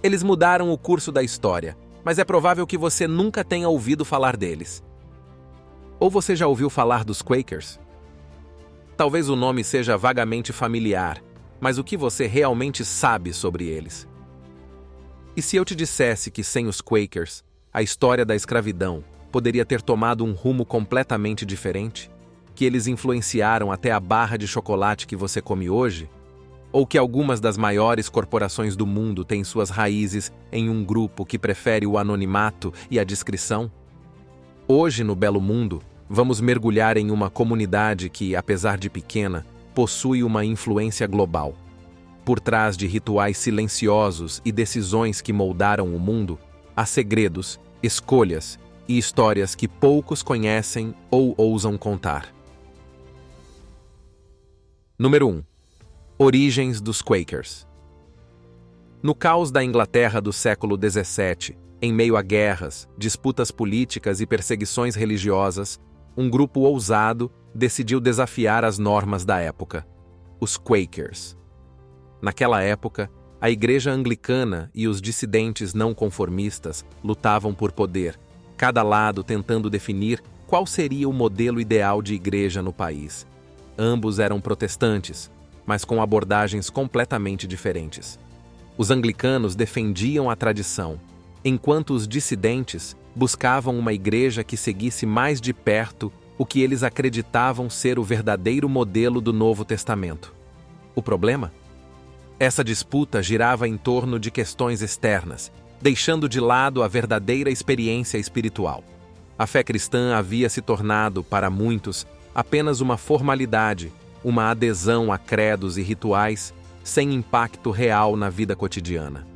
Eles mudaram o curso da história, mas é provável que você nunca tenha ouvido falar deles. Ou você já ouviu falar dos Quakers? Talvez o nome seja vagamente familiar, mas o que você realmente sabe sobre eles? E se eu te dissesse que sem os Quakers, a história da escravidão poderia ter tomado um rumo completamente diferente? Que eles influenciaram até a barra de chocolate que você come hoje? Ou que algumas das maiores corporações do mundo têm suas raízes em um grupo que prefere o anonimato e a discrição? Hoje, no Belo Mundo, vamos mergulhar em uma comunidade que, apesar de pequena, possui uma influência global. Por trás de rituais silenciosos e decisões que moldaram o mundo, há segredos, escolhas e histórias que poucos conhecem ou ousam contar. Número 1. Origens dos Quakers. No caos da Inglaterra do século XVII, em meio a guerras, disputas políticas e perseguições religiosas, um grupo ousado decidiu desafiar as normas da época: os Quakers. Naquela época, a Igreja Anglicana e os dissidentes não conformistas lutavam por poder, cada lado tentando definir qual seria o modelo ideal de igreja no país. Ambos eram protestantes, mas com abordagens completamente diferentes. Os anglicanos defendiam a tradição, enquanto os dissidentes buscavam uma igreja que seguisse mais de perto o que eles acreditavam ser o verdadeiro modelo do Novo Testamento. O problema? Essa disputa girava em torno de questões externas, deixando de lado a verdadeira experiência espiritual. A fé cristã havia se tornado, para muitos, apenas uma formalidade, uma adesão a credos e rituais, sem impacto real na vida cotidiana.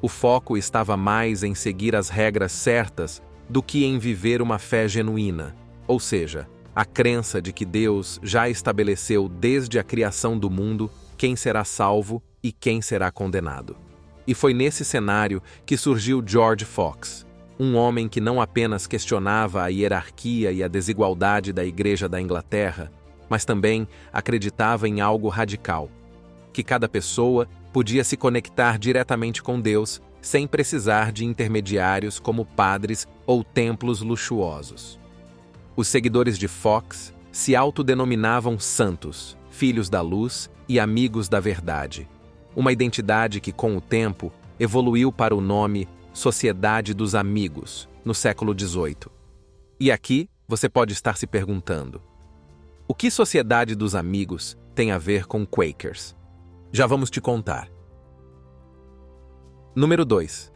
O foco estava mais em seguir as regras certas do que em viver uma fé genuína, ou seja, a crença de que Deus já estabeleceu desde a criação do mundo quem será salvo e quem será condenado. E foi nesse cenário que surgiu George Fox, um homem que não apenas questionava a hierarquia e a desigualdade da Igreja da Inglaterra, mas também acreditava em algo radical: que cada pessoa podia se conectar diretamente com Deus sem precisar de intermediários como padres ou templos luxuosos. Os seguidores de Fox se autodenominavam santos, filhos da luz e amigos da verdade, uma identidade que, com o tempo, evoluiu para o nome Sociedade dos Amigos, no século XVIII. E aqui você pode estar se perguntando: o que Sociedade dos Amigos tem a ver com Quakers? Já vamos te contar. Número 2.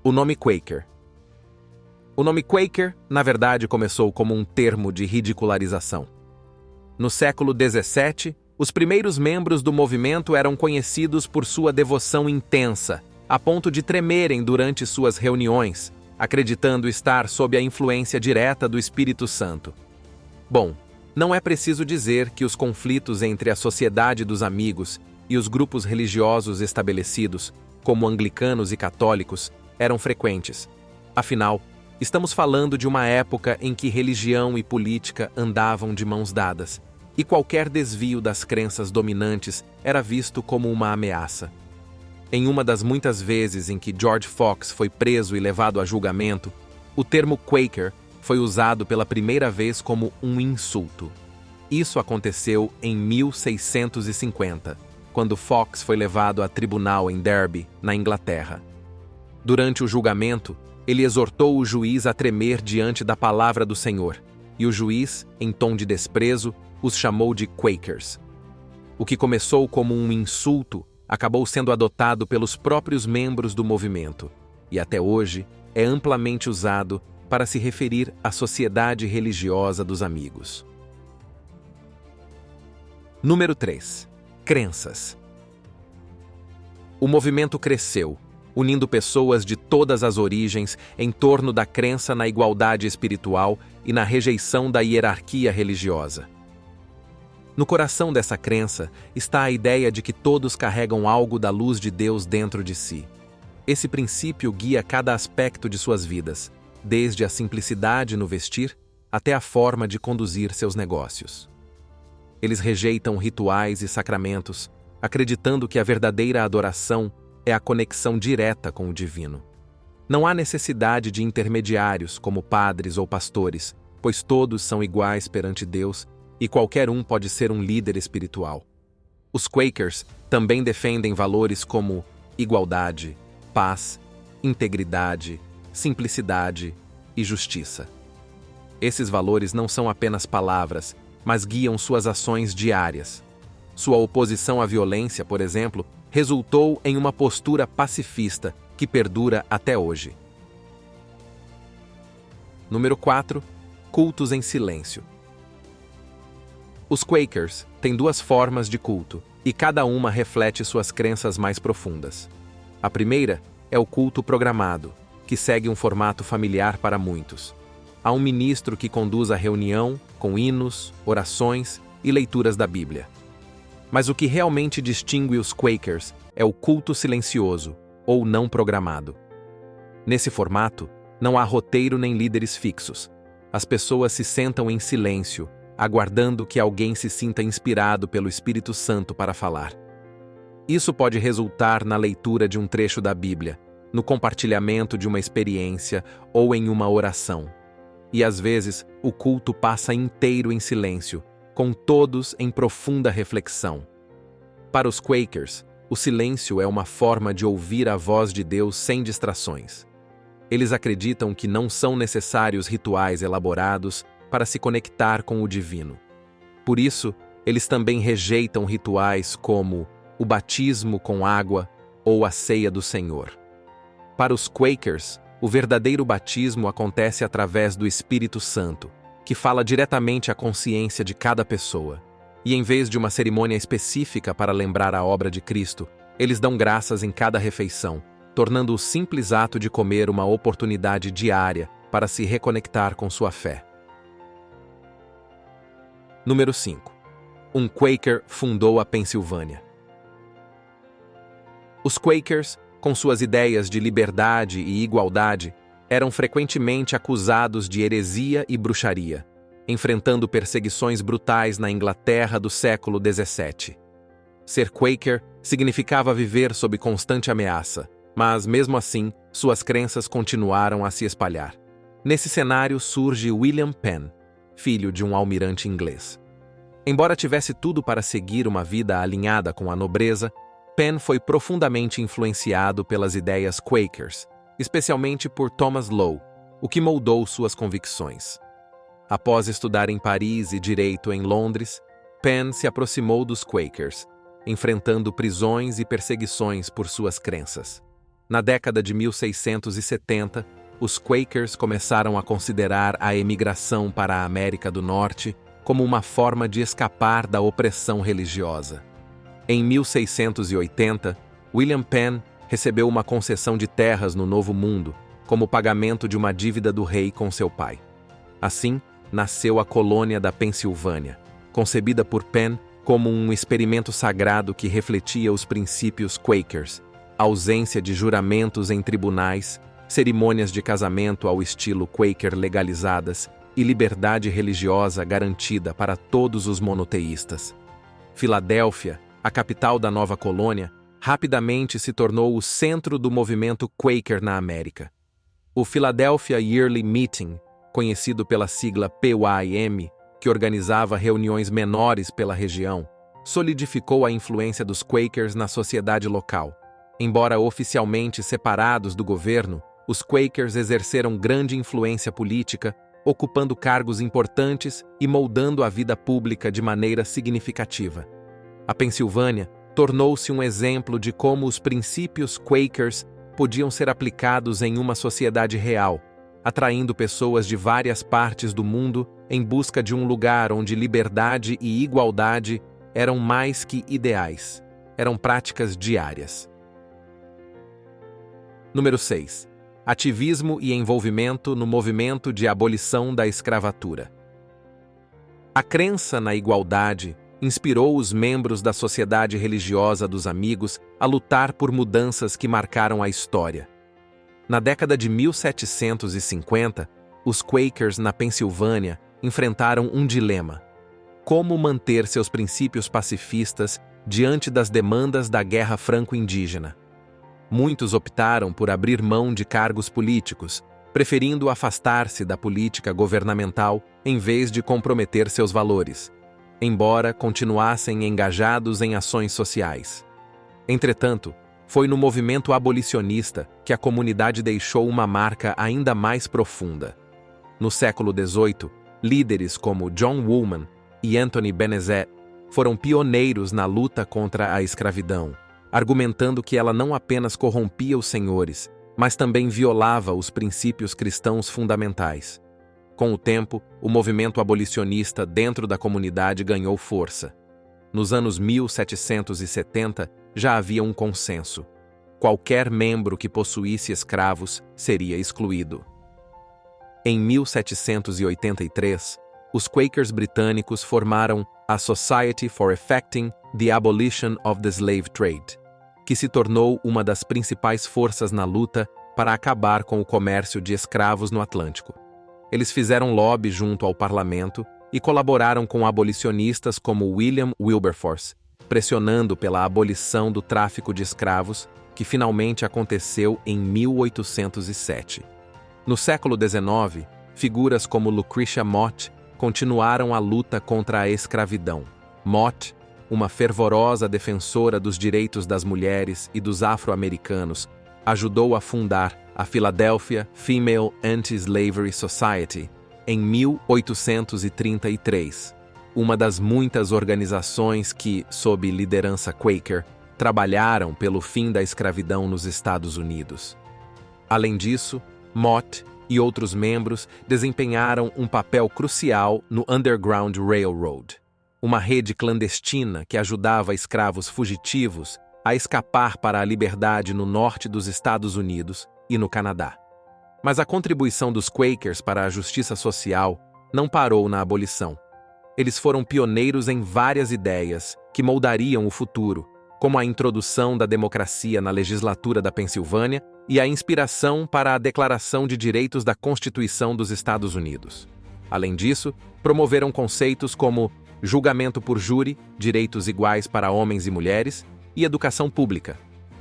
O nome Quaker. O nome Quaker, na verdade, começou como um termo de ridicularização. No século XVII, os primeiros membros do movimento eram conhecidos por sua devoção intensa, a ponto de tremerem durante suas reuniões, acreditando estar sob a influência direta do Espírito Santo. Bom, não é preciso dizer que os conflitos entre a Sociedade dos Amigos e os grupos religiosos estabelecidos, como anglicanos e católicos, eram frequentes. Afinal, estamos falando de uma época em que religião e política andavam de mãos dadas, e qualquer desvio das crenças dominantes era visto como uma ameaça. Em uma das muitas vezes em que George Fox foi preso e levado a julgamento, o termo Quaker foi usado pela primeira vez como um insulto. Isso aconteceu em 1650, quando Fox foi levado a tribunal em Derby, na Inglaterra. Durante o julgamento, ele exortou o juiz a tremer diante da palavra do Senhor, e o juiz, em tom de desprezo, os chamou de Quakers. O que começou como um insulto acabou sendo adotado pelos próprios membros do movimento, e até hoje é amplamente usado para se referir à sociedade religiosa dos amigos. Número 3. Crenças. O movimento cresceu, unindo pessoas de todas as origens em torno da crença na igualdade espiritual e na rejeição da hierarquia religiosa. No coração dessa crença está a ideia de que todos carregam algo da luz de Deus dentro de si. Esse princípio guia cada aspecto de suas vidas, desde a simplicidade no vestir até a forma de conduzir seus negócios. Eles rejeitam rituais e sacramentos, acreditando que a verdadeira adoração é a conexão direta com o divino. Não há necessidade de intermediários, como padres ou pastores, pois todos são iguais perante Deus e qualquer um pode ser um líder espiritual. Os Quakers também defendem valores como igualdade, paz, integridade, simplicidade e justiça. Esses valores não são apenas palavras, mas guiam suas ações diárias. Sua oposição à violência, por exemplo, resultou em uma postura pacifista que perdura até hoje. Número 4. Cultos em silêncio. Os Quakers têm duas formas de culto, e cada uma reflete suas crenças mais profundas. A primeira é o culto programado, que segue um formato familiar para muitos. Há um ministro que conduz a reunião, com hinos, orações e leituras da Bíblia. Mas o que realmente distingue os Quakers é o culto silencioso, ou não programado. Nesse formato, não há roteiro nem líderes fixos. As pessoas se sentam em silêncio, aguardando que alguém se sinta inspirado pelo Espírito Santo para falar. Isso pode resultar na leitura de um trecho da Bíblia, no compartilhamento de uma experiência ou em uma oração. E às vezes, o culto passa inteiro em silêncio, com todos em profunda reflexão. Para os Quakers, o silêncio é uma forma de ouvir a voz de Deus sem distrações. Eles acreditam que não são necessários rituais elaborados para se conectar com o divino. Por isso, eles também rejeitam rituais como o batismo com água ou a ceia do Senhor. Para os Quakers, o verdadeiro batismo acontece através do Espírito Santo, que fala diretamente à consciência de cada pessoa. E em vez de uma cerimônia específica para lembrar a obra de Cristo, eles dão graças em cada refeição, tornando o simples ato de comer uma oportunidade diária para se reconectar com sua fé. Número 5. Um Quaker fundou a Pensilvânia. Os Quakers, com suas ideias de liberdade e igualdade, eram frequentemente acusados de heresia e bruxaria, enfrentando perseguições brutais na Inglaterra do século XVII. Ser Quaker significava viver sob constante ameaça, mas, mesmo assim, suas crenças continuaram a se espalhar. Nesse cenário surge William Penn, filho de um almirante inglês. Embora tivesse tudo para seguir uma vida alinhada com a nobreza, Penn foi profundamente influenciado pelas ideias Quakers, especialmente por Thomas Lowe, o que moldou suas convicções. Após estudar em Paris e direito em Londres, Penn se aproximou dos Quakers, enfrentando prisões e perseguições por suas crenças. Na década de 1670, os Quakers começaram a considerar a emigração para a América do Norte como uma forma de escapar da opressão religiosa. Em 1680, William Penn recebeu uma concessão de terras no Novo Mundo, como pagamento de uma dívida do rei com seu pai. Assim, nasceu a colônia da Pensilvânia, concebida por Penn como um experimento sagrado que refletia os princípios Quakers, ausência de juramentos em tribunais, cerimônias de casamento ao estilo Quaker legalizadas e liberdade religiosa garantida para todos os monoteístas. Filadélfia, a capital da nova colônia, rapidamente se tornou o centro do movimento Quaker na América. O Philadelphia Yearly Meeting, conhecido pela sigla PYM, que organizava reuniões menores pela região, solidificou a influência dos Quakers na sociedade local. Embora oficialmente separados do governo, os Quakers exerceram grande influência política, ocupando cargos importantes e moldando a vida pública de maneira significativa. A Pensilvânia tornou-se um exemplo de como os princípios Quakers podiam ser aplicados em uma sociedade real, atraindo pessoas de várias partes do mundo em busca de um lugar onde liberdade e igualdade eram mais que ideais, eram práticas diárias. Número 6. Ativismo e envolvimento no movimento de abolição da escravatura. A crença na igualdade inspirou os membros da Sociedade Religiosa dos Amigos a lutar por mudanças que marcaram a história. Na década de 1750, os Quakers na Pensilvânia enfrentaram um dilema: como manter seus princípios pacifistas diante das demandas da guerra franco-indígena. Muitos optaram por abrir mão de cargos políticos, preferindo afastar-se da política governamental em vez de comprometer seus valores, embora continuassem engajados em ações sociais. Entretanto, foi no movimento abolicionista que a comunidade deixou uma marca ainda mais profunda. No século XVIII, líderes como John Woolman e Anthony Benezet foram pioneiros na luta contra a escravidão, argumentando que ela não apenas corrompia os senhores, mas também violava os princípios cristãos fundamentais. Com o tempo, o movimento abolicionista dentro da comunidade ganhou força. Nos anos 1770, já havia um consenso. Qualquer membro que possuísse escravos seria excluído. Em 1783, os Quakers britânicos formaram a Society for Effecting the Abolition of the Slave Trade, que se tornou uma das principais forças na luta para acabar com o comércio de escravos no Atlântico. Eles fizeram lobby junto ao parlamento e colaboraram com abolicionistas como William Wilberforce, pressionando pela abolição do tráfico de escravos, que finalmente aconteceu em 1807. No século XIX, figuras como Lucretia Mott continuaram a luta contra a escravidão. Mott, uma fervorosa defensora dos direitos das mulheres e dos afro-americanos, ajudou a fundar a Philadelphia Female Anti-Slavery Society em 1833, uma das muitas organizações que, sob liderança Quaker, trabalharam pelo fim da escravidão nos Estados Unidos. Além disso, Mott e outros membros desempenharam um papel crucial no Underground Railroad, uma rede clandestina que ajudava escravos fugitivos a escapar para a liberdade no norte dos Estados Unidos e no Canadá. Mas a contribuição dos Quakers para a justiça social não parou na abolição. Eles foram pioneiros em várias ideias que moldariam o futuro, como a introdução da democracia na legislatura da Pensilvânia e a inspiração para a Declaração de Direitos da Constituição dos Estados Unidos. Além disso, promoveram conceitos como julgamento por júri, direitos iguais para homens e mulheres e educação pública.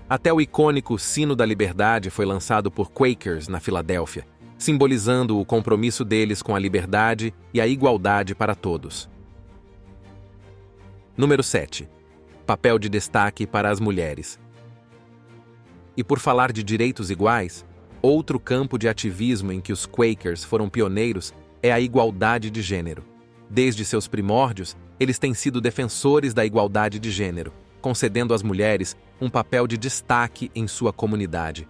Até o icônico Sino da Liberdade foi lançado por Quakers na Filadélfia, simbolizando o compromisso deles com a liberdade e a igualdade para todos. Número 7. Papel de destaque para as mulheres. E por falar de direitos iguais, outro campo de ativismo em que os Quakers foram pioneiros é a igualdade de gênero. Desde seus primórdios, eles têm sido defensores da igualdade de gênero, concedendo às mulheres um papel de destaque em sua comunidade.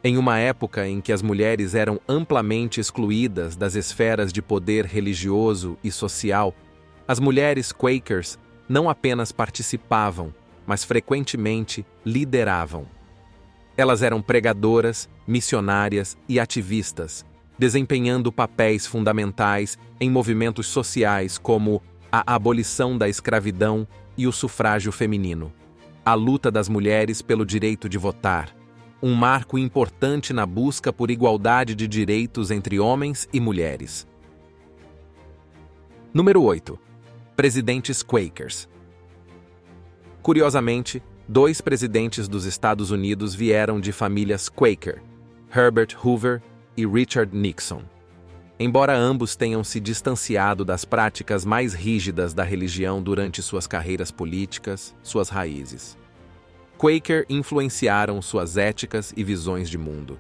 Em uma época em que as mulheres eram amplamente excluídas das esferas de poder religioso e social, as mulheres Quakers não apenas participavam, mas frequentemente lideravam. Elas eram pregadoras, missionárias e ativistas, desempenhando papéis fundamentais em movimentos sociais como a abolição da escravidão e o sufrágio feminino, a luta das mulheres pelo direito de votar, um marco importante na busca por igualdade de direitos entre homens e mulheres. Número 8. Presidentes Quakers. Curiosamente, 2 presidentes dos Estados Unidos vieram de famílias Quaker, Herbert Hoover e Richard Nixon. Embora ambos tenham se distanciado das práticas mais rígidas da religião durante suas carreiras políticas, suas raízes. Quaker influenciaram suas éticas e visões de mundo.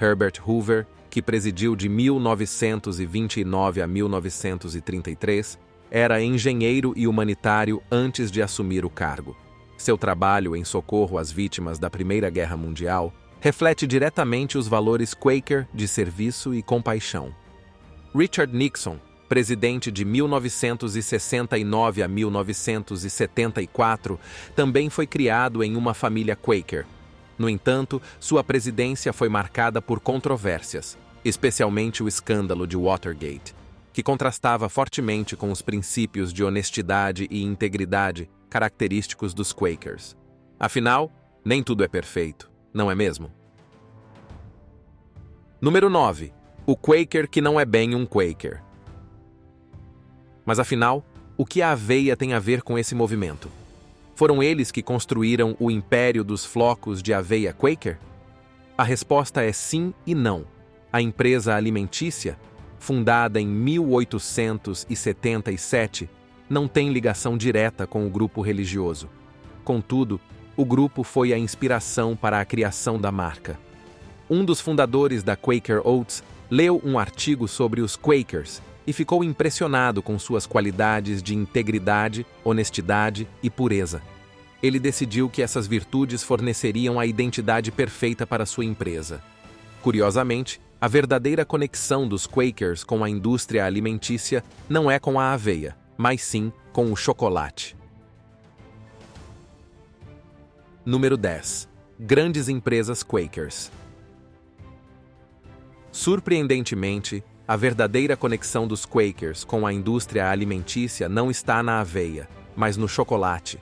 Herbert Hoover, que presidiu de 1929 a 1933, era engenheiro e humanitário antes de assumir o cargo. Seu trabalho em socorro às vítimas da Primeira Guerra Mundial reflete diretamente os valores Quaker de serviço e compaixão. Richard Nixon, presidente de 1969 a 1974, também foi criado em uma família Quaker. No entanto, sua presidência foi marcada por controvérsias, especialmente o escândalo de Watergate, que contrastava fortemente com os princípios de honestidade e integridade característicos dos Quakers. Afinal, nem tudo é perfeito, não é mesmo? Número 9. O Quaker que não é bem um Quaker. Mas afinal, o que a aveia tem a ver com esse movimento? Foram eles que construíram o império dos flocos de aveia Quaker? A resposta é sim e não. A empresa alimentícia, fundada em 1877, não tem ligação direta com o grupo religioso. Contudo, o grupo foi a inspiração para a criação da marca. Um dos fundadores da Quaker Oats leu um artigo sobre os Quakers e ficou impressionado com suas qualidades de integridade, honestidade e pureza. Ele decidiu que essas virtudes forneceriam a identidade perfeita para sua empresa. Curiosamente, a verdadeira conexão dos Quakers com a indústria alimentícia não é com a aveia, mas sim com o chocolate. Número 10. Grandes empresas Quakers. Surpreendentemente, a verdadeira conexão dos Quakers com a indústria alimentícia não está na aveia, mas no chocolate.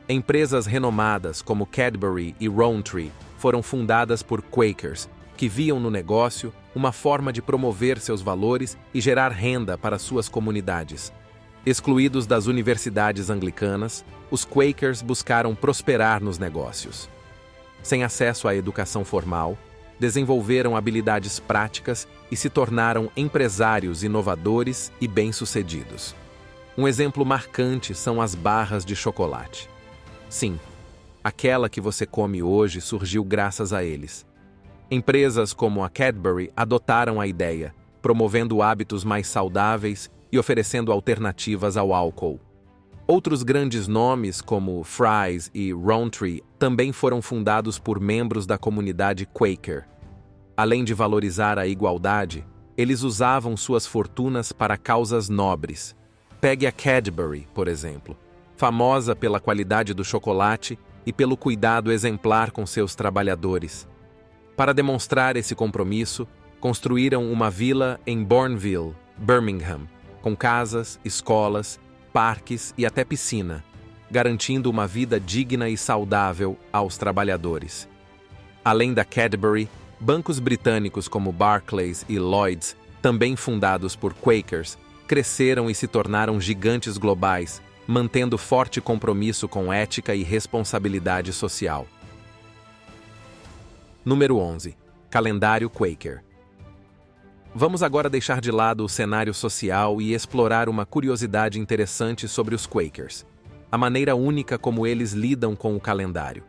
Empresas renomadas como Cadbury e Rowntree foram fundadas por Quakers, que viam no negócio uma forma de promover seus valores e gerar renda para suas comunidades. Excluídos das universidades anglicanas, os Quakers buscaram prosperar nos negócios. Sem acesso à educação formal, desenvolveram habilidades práticas e se tornaram empresários inovadores e bem-sucedidos. Um exemplo marcante são as barras de chocolate. Sim, aquela que você come hoje surgiu graças a eles. Empresas como a Cadbury adotaram a ideia, promovendo hábitos mais saudáveis e oferecendo alternativas ao álcool. Outros grandes nomes, como Fry's e Rowntree, também foram fundados por membros da comunidade Quaker. Além de valorizar a igualdade, eles usavam suas fortunas para causas nobres. Pegue a Cadbury, por exemplo, famosa pela qualidade do chocolate e pelo cuidado exemplar com seus trabalhadores. Para demonstrar esse compromisso, construíram uma vila em Bournville, Birmingham, com casas, escolas, parques e até piscina, garantindo uma vida digna e saudável aos trabalhadores. Além da Cadbury, bancos britânicos como Barclays e Lloyds, também fundados por Quakers, cresceram e se tornaram gigantes globais, mantendo forte compromisso com ética e responsabilidade social. Número 11. Calendário Quaker. Vamos agora deixar de lado o cenário social e explorar uma curiosidade interessante sobre os Quakers: a maneira única como eles lidam com o calendário.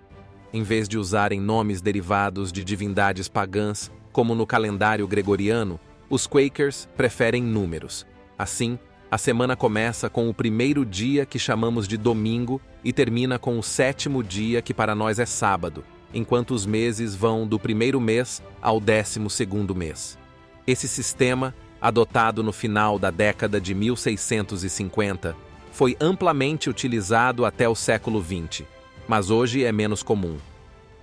Em vez de usarem nomes derivados de divindades pagãs, como no calendário gregoriano, os Quakers preferem números. Assim, a semana começa com o primeiro dia, que chamamos de domingo, e termina com o sétimo dia, que para nós é sábado, enquanto os meses vão do primeiro mês ao 12º mês. Esse sistema, adotado no final da década de 1650, foi amplamente utilizado até o século XX, mas hoje é menos comum.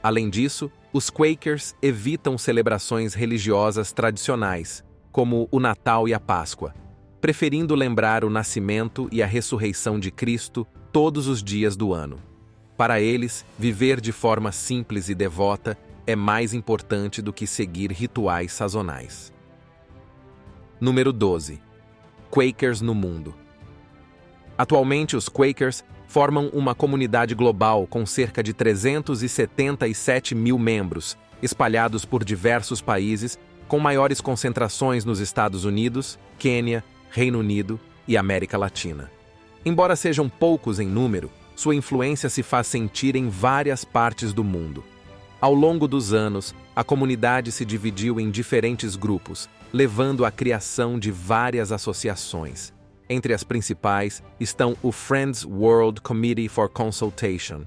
Além disso, os Quakers evitam celebrações religiosas tradicionais, como o Natal e a Páscoa, preferindo lembrar o nascimento e a ressurreição de Cristo todos os dias do ano. Para eles, viver de forma simples e devota é mais importante do que seguir rituais sazonais. Número 12. Quakers no mundo. Atualmente, os Quakers formam uma comunidade global com cerca de 377 mil membros, espalhados por diversos países, com maiores concentrações nos Estados Unidos, Quênia, Reino Unido e América Latina. Embora sejam poucos em número, sua influência se faz sentir em várias partes do mundo. Ao longo dos anos, a comunidade se dividiu em diferentes grupos, levando à criação de várias associações. Entre as principais estão o Friends World Committee for Consultation,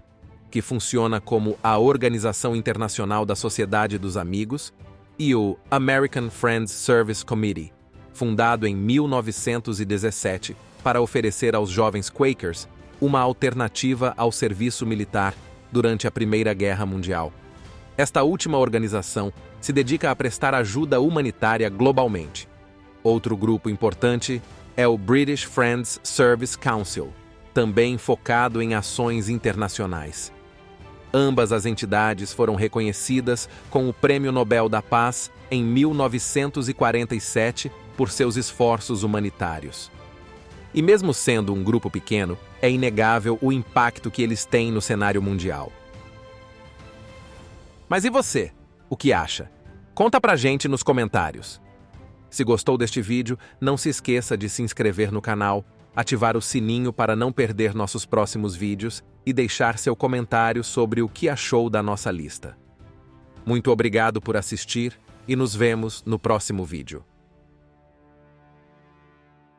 que funciona como a Organização Internacional da Sociedade dos Amigos, e o American Friends Service Committee, fundado em 1917 para oferecer aos jovens Quakers uma alternativa ao serviço militar durante a Primeira Guerra Mundial. Esta última organização se dedica a prestar ajuda humanitária globalmente. Outro grupo importante é o British Friends Service Council, também focado em ações internacionais. Ambas as entidades foram reconhecidas com o Prêmio Nobel da Paz em 1947 por seus esforços humanitários. E mesmo sendo um grupo pequeno, é inegável o impacto que eles têm no cenário mundial. Mas e você? O que acha? Conta pra gente nos comentários. Se gostou deste vídeo, não se esqueça de se inscrever no canal, ativar o sininho para não perder nossos próximos vídeos e deixar seu comentário sobre o que achou da nossa lista. Muito obrigado por assistir e nos vemos no próximo vídeo.